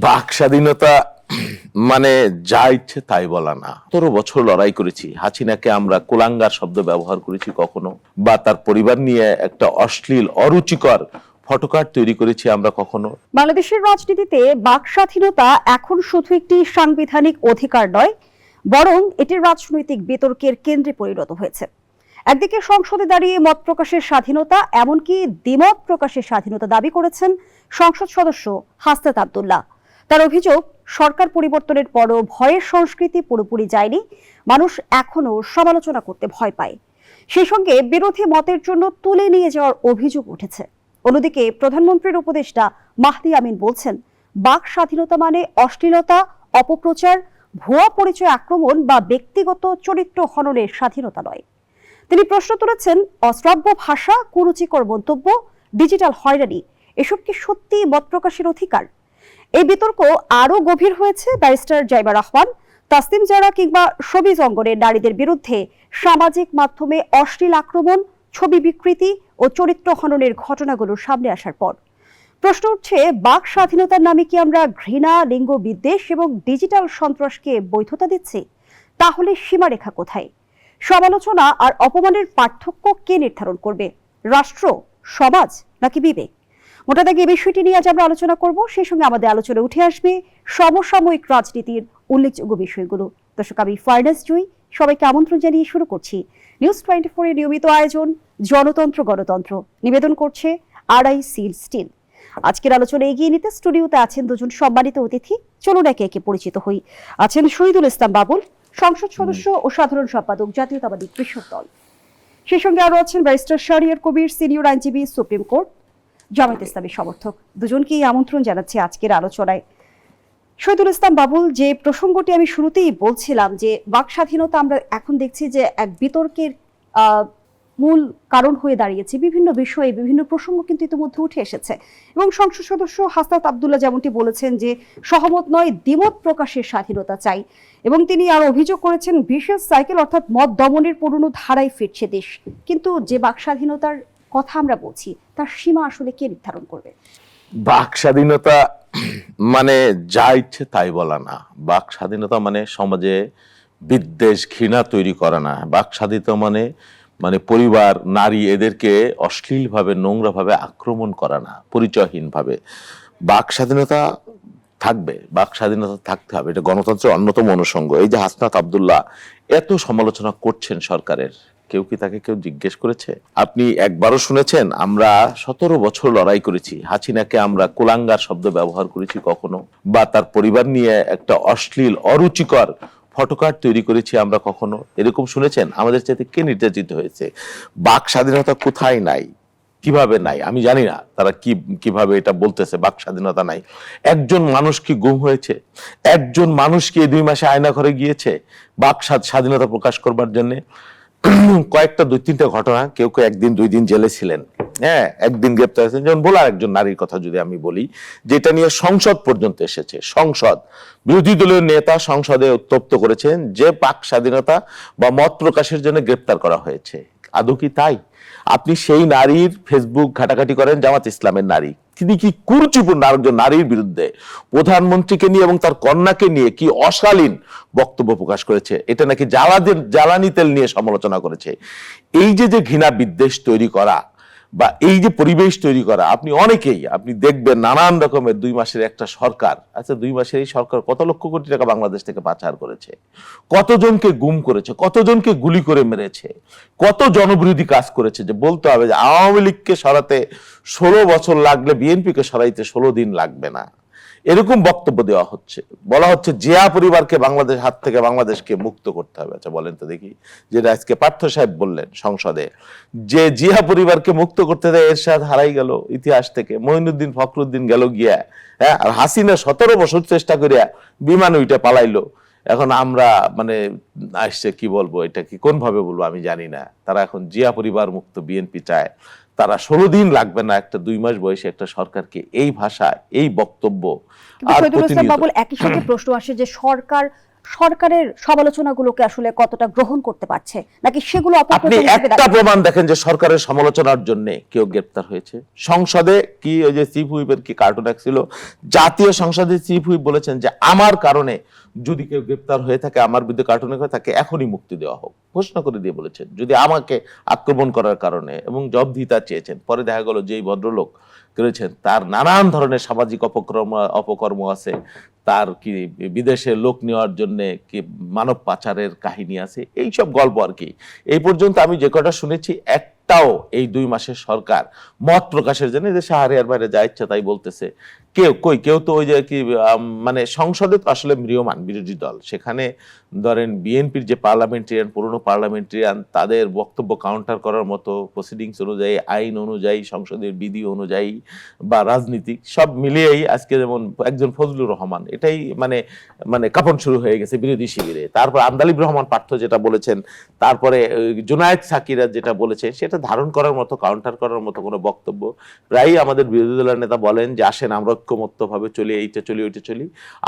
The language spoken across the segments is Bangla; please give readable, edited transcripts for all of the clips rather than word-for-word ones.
বাক স্বাধীনতা মানে যা ইচ্ছে তাই বলা না। ১৭ বছর লড়াই করেছি। হাসিনাকে আমরা কুলাঙ্গার শব্দ ব্যবহার করেছি কখনো, বা তার পরিবার নিয়ে একটা অশ্লীল অরুচিকর ফটোকার্ড তৈরি করেছি আমরা কখনো। বাংলাদেশের রাজনীতিতে বাক স্বাধীনতা এখন শুধু একটি সাংবিধানিক অধিকার নয়, বরং এটি রাজনৈতিক বিতর্কের কেন্দ্রে পরিণত হয়েছে। একদিকে সংসদে দাঁড়িয়ে মত প্রকাশের স্বাধীনতা, এমনকি দ্বিমত প্রকাশের স্বাধীনতা দাবি করেছেন সংসদ সদস্য হাসনাত আব্দুল্লাহ। তার অভিযোগ, সরকার পরিবর্তনের পরও ভয়ের সংস্কৃতি পুরোপুরি যায়নি, মানুষ এখনো সমালোচনা করতে ভয় পায়। সেই সঙ্গে বিরোধী মতের জন্য তুলে নিয়ে যাওয়ার অভিযোগ উঠেছে। অন্যদিকে প্রধানমন্ত্রীর উপদেষ্টা মাহদি আমিন বলছেন, বাক স্বাধীনতা মানে অশ্লীলতা, অপপ্রচার, ভুয়া পরিচয় আক্রমণ বা ব্যক্তিগত চরিত্র হননের স্বাধীনতা নয়। তিনি প্রশ্ন তুলেছেন, অশ্রাব্য ভাষা, কুরুচিকর মন্তব্য, ডিজিটাল হয়রানি, এসব কি সত্যি মত প্রকাশের অধিকার? এই বিতর্ক আরো গভীর হয়েছে ব্যারিস্টার জাইবা রহমান, তাসনিম জারা কিংবা শোবিজ অঙ্গনের নারীদের বিরুদ্ধে সামাজিক মাধ্যমে অশ্লীল আক্রমণ, ছবি বিকৃতি ও চরিত্র হননের ঘটনাগুলো সামনে আসার পর। প্রশ্ন উঠছে, বাক স্বাধীনতার নামে কি আমরা ঘৃণা, লিঙ্গ বিদ্বেষ এবং ডিজিটাল সন্ত্রাসকে বৈধতা দিচ্ছি? তাহলে সীমারেখা কোথায়? সমালোচনা আর অপমানের পার্থক্য কে নির্ধারণ করবে? রাষ্ট্র, সমাজ নাকি বিবেক? মোটা দাগে এই বিষয়টি নিয়ে আজ আমরা আলোচনা করব। সেই সঙ্গে আমাদের আলোচনায় উঠে আসবে সমসাময়িক রাজনীতির উল্লেখযোগ্য বিষয়গুলো। দর্শক, আমি ফারনাস জুই, সবাইকে আমন্ত্রণ জানিয়ে শুরু করছি নিউজ 24 এর নিয়মিত আয়োজন জনতন্ত্র গণতন্ত্র। নিবেদন করছে আড়াই সিল স্টিল। আজকের আলোচনা এগিয়ে নিতে স্টুডিওতে আছেন দুজন সম্মানিত অতিথি। চলুন একে একে পরিচিত হই। আছেন শহীদুল ইসলাম বাবুল, সংসদ সদস্য ও সাধারণ সম্পাদক, জাতীয়তাবাদী কৃষক দল। সেই সঙ্গে আরো আছেন ব্যারিস্টার শাহরিয়ার কবির, সিনিয়র আইনজীবী, সুপ্রিম কোর্ট, জামায়াত ইসলামীর সমর্থক। দুজনকেই আমন্ত্রণ জানাচ্ছি আজকের আলোচনায়। শহীদুল ইসলাম বাবুল, যে প্রসঙ্গটি আমি শুরুতেই বলছিলাম, যে বাক স্বাধীনতা আমরা এখন দেখছি যে এক বিতর্কের মূল কারণ হয়ে দাঁড়িয়েছে। বিভিন্ন বিষয়ে বিভিন্ন প্রসঙ্গ কিন্তু ইতিমধ্যে উঠে এসেছে এবং সংসদ সদস্য হাসনাত আব্দুল্লাহ যেমনটি বলেছেন যে সহমত নয়, দ্বিমত প্রকাশের স্বাধীনতা চাই। এবং তিনি আরো অভিযোগ করেছেন, বিশেষ সাইকেল অর্থাৎ মত দমনের পুরনো ধারায় ফিরছে দেশ। কিন্তু যে বাক স্বাধীনতার কথা আমরা বলছি, তার সীমা আসলে কে নির্ধারণ করবে? বাক স্বাধীনতা মানে যা ইচ্ছে তাই বলা না। বাক স্বাধীনতা মানে সমাজে বিদ্বেষ, ঘৃণা তৈরি করা না। বাক স্বাধীনতা মানে মানে পরিবার, নারী, এদেরকে অশ্লীলভাবে, নোংরাভাবে আক্রমণ করা না, পরিচয়হীনভাবে। বাক স্বাধীনতা থাকবে, বাক স্বাধীনতা থাকতে হবে, এটা গণতন্ত্রের অন্যতম অনুষঙ্গ। এই যে হাসনাত আব্দুল্লাহ এত সমালোচনা করছেন সরকারের, কেউ কি তাকে কেউ জিজ্ঞেস করেছে? আপনি একবারও শুনেছেন আমরা ১৭ বছর লড়াই করেছি, হাসিনাকে আমরা কুলাঙ্গার শব্দ ব্যবহার করেছি কখনো, বা তার পরিবার নিয়ে একটা অশ্লীল অরুচিকর ফটোকার্ড তৈরি করেছি আমরা কখনো? এরকম শুনেছেন? আমাদের চাইতে কে নির্যাতিত হয়েছে? বাক স্বাধীনতা কোথায় নাই, কিভাবে নাই আমি জানি না। তারা কিভাবে এটা বলতেছে বাক স্বাধীনতা নাই। একজন মানুষ কি গুম হয়েছে? একজন মানুষ কি 2 মাসে আয়না ঘরে গিয়েছে বাক স্বাধীনতা প্রকাশ করবার জন্য? কয়েকটা 2-3টা ঘটনা, কেউ কেউ 1 দিন 2 দিন জেলে ছিলেন, হ্যাঁ, 1 দিন গ্রেপ্তার হয়েছেন। যেমন বলার একজন নারীর কথা যদি আমি বলি, যেটা নিয়ে সংসদ পর্যন্ত এসেছে। সংসদ, বিরোধী দলীয় নেতা সংসদে উত্তপ্ত করেছেন যে বাক স্বাধীনতা বা মত প্রকাশের জন্য গ্রেপ্তার করা হয়েছে। আদৌ কি তাই? আপনি সেই নারীর ফেসবুক ঘাটাঘাটি করেন, জামাত ইসলামের নারী, তিনি কি কুরুচিপূর্ণ আরেকজন নারীর বিরুদ্ধে প্রধানমন্ত্রীকে নিয়ে এবং তার কন্যাকে নিয়ে কি অশালীন বক্তব্য প্রকাশ করেছে। এটা নাকি জ্বালানি তেল নিয়ে সমালোচনা করেছে। এই যে ঘৃণা বিদ্বেষ তৈরি করা বা এই যে পরিবেশ তৈরি করা, আপনি দেখবেন নানান রকমের 2 মাসের একটা সরকার, আচ্ছা 2 মাসের এই সরকার কত লক্ষ কোটি টাকা বাংলাদেশ থেকে পাচার করেছে, কতজনকে গুম করেছে, কতজনকে গুলি করে মেরেছে, কত জনবিরোধী কাজ করেছে। যে বলতে হবে যে আওয়ামী লীগকে সরাতে 16 বছর লাগলে বিএনপিকে সরাইতে 16 দিন লাগবে না, এরকম বক্তব্য দেওয়া হচ্ছে। বলা হচ্ছে জিয়া পরিবারকে বাংলাদেশ হাত থেকে বাংলাদেশকে মুক্ত করতে হবে। আচ্ছা বলেন তো দেখি, যেটা আজকে পার্থ সাহেব বললেন সংসদে, যে জিয়া পরিবারকে মুক্ত করতে দেয় এরশাদ হারাই গেল ইতিহাস থেকে, মঈনুদ্দিন ফখরুদ্দিন গেল গিয়া, হ্যাঁ, আর হাসিনা 17 বছর চেষ্টা করিয়া বিমান উইটা পালাইলো। এখন আমরা মানে আসছে কি বলবো, এটা কি কোন ভাবে বলবো আমি জানি না। তারা এখন জিয়া পরিবার মুক্ত বিএনপি চায়। তারা 16 দিন লাগবে না একটা 2 মাস বয়সী একটা সরকারকে এই ভাষায় এই বক্তব্য। আর একই সাথে প্রশ্ন আসে যে সরকার সরকারের সমালোচনাগুলোকে আসলে কতটা গ্রহণ করতে পারছে, নাকি সেগুলো আপনি অপপ্রচার হিসেবে একটা দেখা- প্রমাণ দেখেন যে সরকারের সমালোচনার জন্য কেউ গ্রেপ্তার হয়েছে? সংসদে কি ওই যে চিফ হুইপের কি কার্টুন ছিল, জাতীয় সংসদে চিফ হুইপ বলেছেন যে আমার কারণে যদি কেউ গ্রেপ্তার হয়ে থাকে, আমার বিরুদ্ধে কার্টুনে হয়ে থাকে, এখনই মুক্তি দেওয়া হোক, ঘোষণা করে দিয়ে বলেছেন যদি আমাকে আক্রমণ করার কারণে, এবং জবাবদিহিতা চেয়েছেন। পরে দেখা গেল যেই ভদ্রলোক করেছেন তার নানান ধরনের সামাজিক অপকর্ম আছে, তার কি বিদেশে লোক নেওয়ার জন্য কি মানব পাচারের কাহিনী আছে, এই সব গল্প আর কি। এই পর্যন্ত আমি যে কটা শুনেছি, একটাও এই 2 মাসের সরকার মত প্রকাশের জন্য যে শাহরিয়ার বাইরে যা ইচ্ছা তাই বলতেছে, কেউ তো ওই যে কি মানে সংসদে তো আসলে ম্রিয়মান বিরোধী দল, সেখানে ধরেন বিএনপির যে পার্লামেন্টারিয়ান, পুরনো পার্লামেন্টারিয়ান, তাদের বক্তব্য কাউন্টার করার মতো প্রসিডিংস অনুযায়ী, আইন অনুযায়ী, সংসদের বিধি অনুযায়ী বা রাজনীতিক সব মিলিয়েই আজকে যেমন একজন ফজলুর রহমান, এটাই মানে মানে কাঁপন শুরু হয়ে গেছে বিরোধী শিবিরে। তারপর আন্দালিব রহমান পার্থ যেটা বলেছেন, তারপরে জুনায়েদ সাকিরা যেটা বলেছে, সেটা ধারণ করার মতো, কাউন্টার করার মতো কোনো বক্তব্য প্রায়ই আমাদের বিরোধী দলের নেতা বলেন যে আসেন আমরা ঐক্যমত্যভাবে চলি, এইটা চলি ওইটা চলি,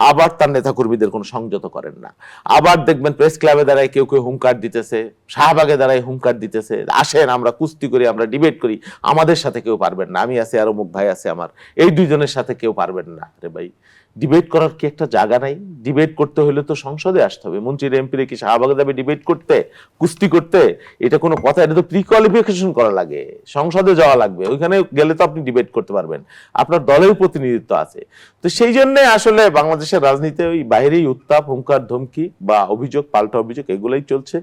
আবার তার নেতাকর্মীদের কোনো সংযত করেন না। আবার দেখবেন প্রেস ক্লাবে দাঁড়ায় কেউ কেউ হুঙ্কার দিতেছে, শাহবাগে দাঁড়ায় হুঙ্কার দিতেছে, আসেন আমরা কুস্তি করি, আমরা ডিবেট করি, আমাদের সাথে কেউ পারবেন না, আমি আছি আর অমুক ভাই আছে আমার, এই 2 জনের সাথে কেউ পারবেন না। রে ভাই, ডিবেট করার কি একটা জায়গা নাই? ডিবেট করতে হলে তো সংসদে আসতে হবে। মন্ত্রীর এমপিরে কি শাহবাগে যাবে ডিবেট করতে, কুস্তি করতে? এটা কোনো কথা? এটা তো প্রি কোয়ালিফিকেশন করা লাগে, সংসদে যাওয়া লাগবে, ওইখানে গেলে তো আপনি ডিবেট করতে পারবেন, আপনার দলের প্রতিনিধিত্ব আছে। তো সেই জন্য আসলে বাংলাদেশের রাজনীতিতে ওই বাইরেই উত্তাপ, হুঙ্কার ধমকি বা অভিযোগ, পাল্টা অভিযোগ, এগুলোই চলছে।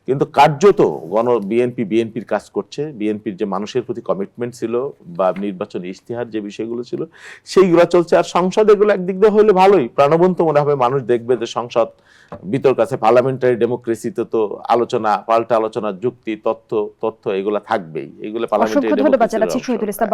কিন্তু কার্যত বিএনপির কাজ করছে, বিএনপির যে মানুষের প্রতি কমিটমেন্ট ছিল বা নির্বাচনী ইশতেহার যে বিষয়গুলো ছিল সেইগুলো চলছে। আর সংসদ এগুলো একদিক দিয়ে হলে ভালোই, প্রাণবন্ত মনে হবে, মানুষ দেখবে যে সংসদ বিতর্ক আছে। পার্লামেন্টারি ডেমোক্রেসিতে তো আলোচনা, পাল্টা আলোচনা, যুক্তি, তথ্য এগুলো থাকবেই, এগুলো অসংখ্য পার্লামেন্টারি ধন্যবাদ ডেমোক্রেসির জানাচ্ছি অংশ। শহীদুল ইসলাম।